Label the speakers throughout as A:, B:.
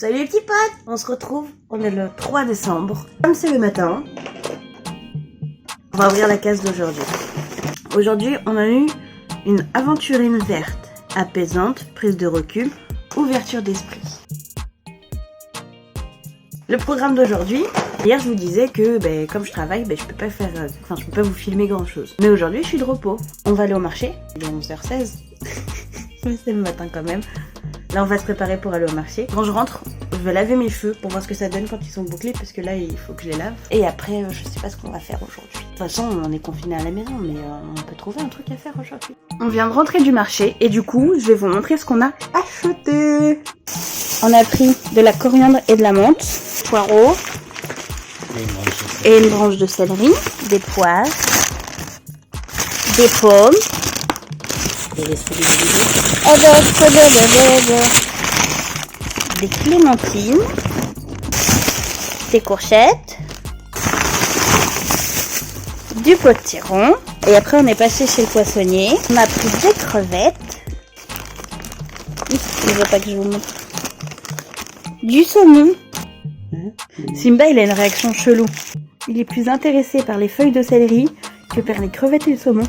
A: Salut les petits potes! On se retrouve, on est le 3 décembre. Comme c'est le matin, on va ouvrir la case d'aujourd'hui. Aujourd'hui, on a eu une aventurine verte, apaisante, prise de recul, ouverture d'esprit. Le programme d'aujourd'hui, hier je vous disais que comme je travaille, je peux pas faire, je peux pas vous filmer grand chose. Mais aujourd'hui je suis de repos. On va aller au marché, il est 11h16, mais c'est le matin quand même. Là on va se préparer pour aller au marché. Quand je rentre, je vais laver mes cheveux pour voir ce que ça donne quand ils sont bouclés parce que là il faut que je les lave. Et après je sais pas ce qu'on va faire aujourd'hui. De toute façon on est confinés à la maison mais on peut trouver un truc à faire aujourd'hui. On vient de rentrer du marché et du coup je vais vous montrer ce qu'on a acheté. On a pris de la coriandre et de la menthe, poireaux et une branche de céleri, des poires, des pommes, des clémentines, des courgettes, du potiron. Et après on est passé chez le poissonnier. On a pris des crevettes. Il ne veut pas que je vous montre. Du saumon. Simba il a une réaction chelou. Il est plus intéressé par les feuilles de céleri que par les crevettes et le saumon.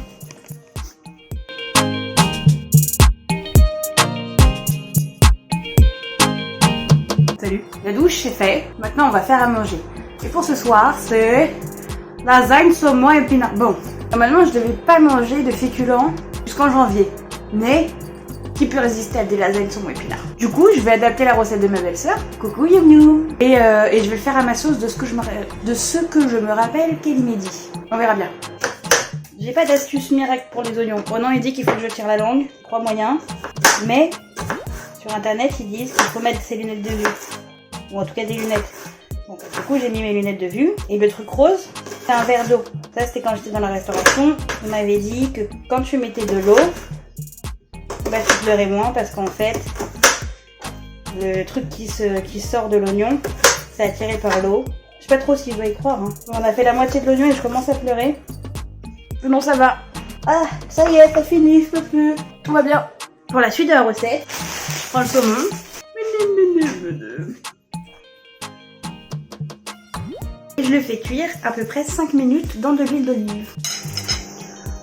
A: Salut. La douche c'est fait. Maintenant on va faire à manger. Et pour ce soir c'est lasagne, saumon et épinards. Bon, normalement je devais pas manger de féculents jusqu'en janvier. Mais qui peut résister à des lasagnes saumon épinards? Du coup, je vais adapter la recette de ma belle-sœur. Coucou Youm. Et je vais le faire à ma sauce de ce que je me rappelle qu'elle m'a dit. On verra bien. J'ai pas d'astuce miracle pour les oignons. Ronan il dit qu'il faut que je tire la langue. 3 moyens. Mais sur internet ils disent qu'il faut mettre ses lunettes de vue. Ou en tout cas des lunettes. Donc, du coup j'ai mis mes lunettes de vue. Et le truc rose, c'est un verre d'eau. Ça c'était quand j'étais dans la restauration. On m'avait dit que quand tu mettais de l'eau, tu pleurais moins parce qu'en fait le truc qui sort de l'oignon c'est attiré par l'eau. Je sais pas trop si je dois y croire. On a fait la moitié de l'oignon et je commence à pleurer. Non ça va. Ah ça y est, ça finit, je peux plus. Tout va bien. Pour la suite de la recette, je prends le saumon. Et je le fais cuire à peu près 5 minutes dans de l'huile d'olive.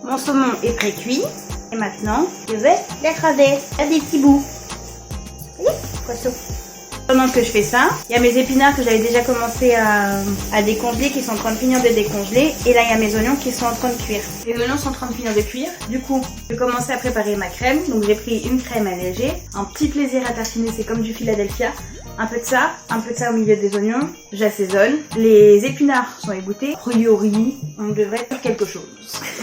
A: Mon saumon est pré-cuit. Et maintenant, je vais l'écraser à des petits bouts. Voyez, poisson. Pendant que je fais ça, il y a mes épinards que j'avais déjà commencé à décongeler, qui sont en train de finir de décongeler. Et là, il y a mes oignons qui sont en train de cuire. Les oignons sont en train de finir de cuire. Du coup, je vais commencer à préparer ma crème. Donc, j'ai pris une crème allégée. Un petit plaisir à tartiner, c'est comme du Philadelphia. Un peu de ça au milieu des oignons. J'assaisonne. Les épinards sont égouttés. A priori, on devrait faire quelque chose.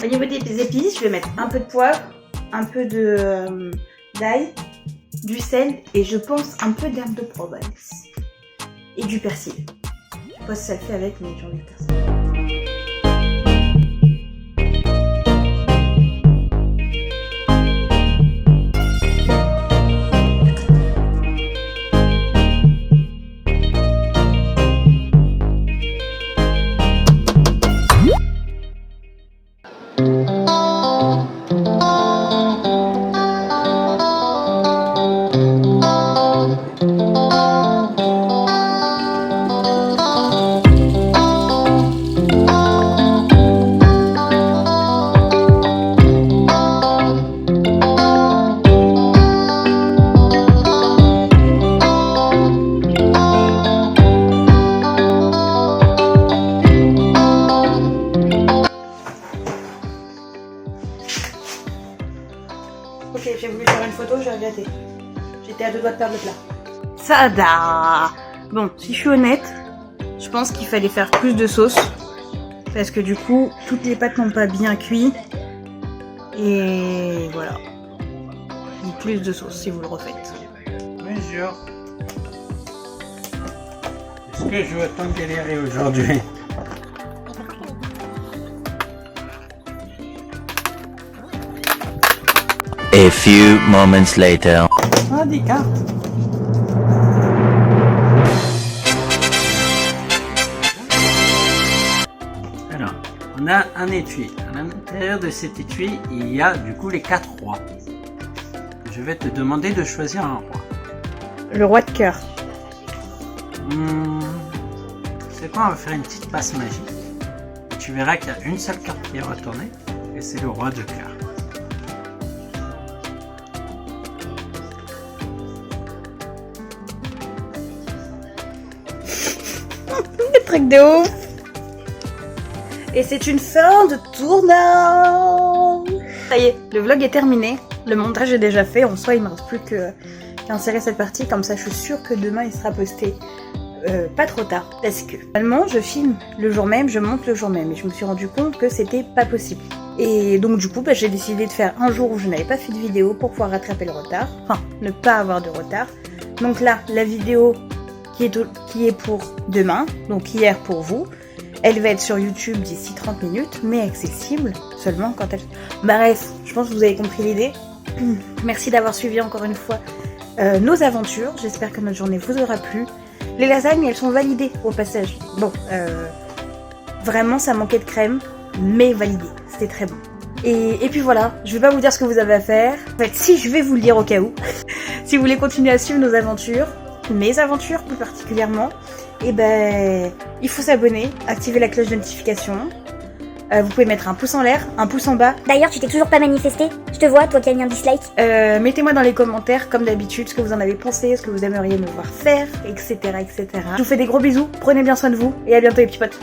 A: Au niveau des épices, je vais mettre un peu de poivre, un peu d'ail, du sel et je pense un peu d'herbe de Provence et du persil. Je sais pas si ça le fait avec, mais j'ai envie de persil. Ok, j'ai voulu faire une photo, j'ai regretté. J'étais à 2 doigts de perdre le plat. Tada! Bon, si je suis honnête, je pense qu'il fallait faire plus de sauce. Parce que du coup, toutes les pâtes n'ont pas bien cuit. Et voilà. Donc, plus de sauce si vous le refaites.
B: Bonjour. Est-ce que je vais tant galérer aujourd'hui?
C: A few moments later.
B: Ah, des cartes. Alors, on a un étui. À l'intérieur de cet étui, il y a du coup les 4 rois. Je vais te demander de choisir un roi.
A: Le roi de cœur.
B: C'est quoi, on va faire une petite passe magique. Tu verras qu'il y a une seule carte qui est retournée, et c'est le roi de cœur.
A: Truc de ouf. Et c'est une fin de tournage. Ça y est, le vlog est terminé. Le montage est déjà fait. En soi, il ne me reste plus qu'à insérer cette partie. Comme ça, je suis sûre que demain, il sera posté pas trop tard. Parce que, normalement, je filme le jour même, je monte le jour même. Et je me suis rendu compte que c'était pas possible. Et donc, du coup, j'ai décidé de faire un jour où je n'avais pas fait de vidéo pour pouvoir rattraper le retard. Enfin, ne pas avoir de retard. Donc là, la vidéo qui est pour demain, donc hier pour vous, elle va être sur YouTube d'ici 30 minutes, mais accessible seulement quand elle... Bref, je pense que vous avez compris l'idée. Merci d'avoir suivi encore une fois nos aventures. J'espère que notre journée vous aura plu. Les lasagnes, elles sont validées au passage. Bon, vraiment, ça manquait de crème, mais validé. C'était très bon. Et puis voilà, je vais pas vous dire ce que vous avez à faire. En fait, si, je vais vous le dire au cas où. Si vous voulez continuer à suivre nos aventures, mes aventures plus particulièrement, et il faut s'abonner, activer la cloche de notification. Vous pouvez mettre un pouce en l'air, un pouce en bas.
D: D'ailleurs, tu t'es toujours pas manifesté. Je te vois, toi qui as mis un dislike.
A: Mettez-moi dans les commentaires, comme d'habitude, ce que vous en avez pensé, ce que vous aimeriez me voir faire, etc., etc. Je vous fais des gros bisous, prenez bien soin de vous, et à bientôt les petits potes.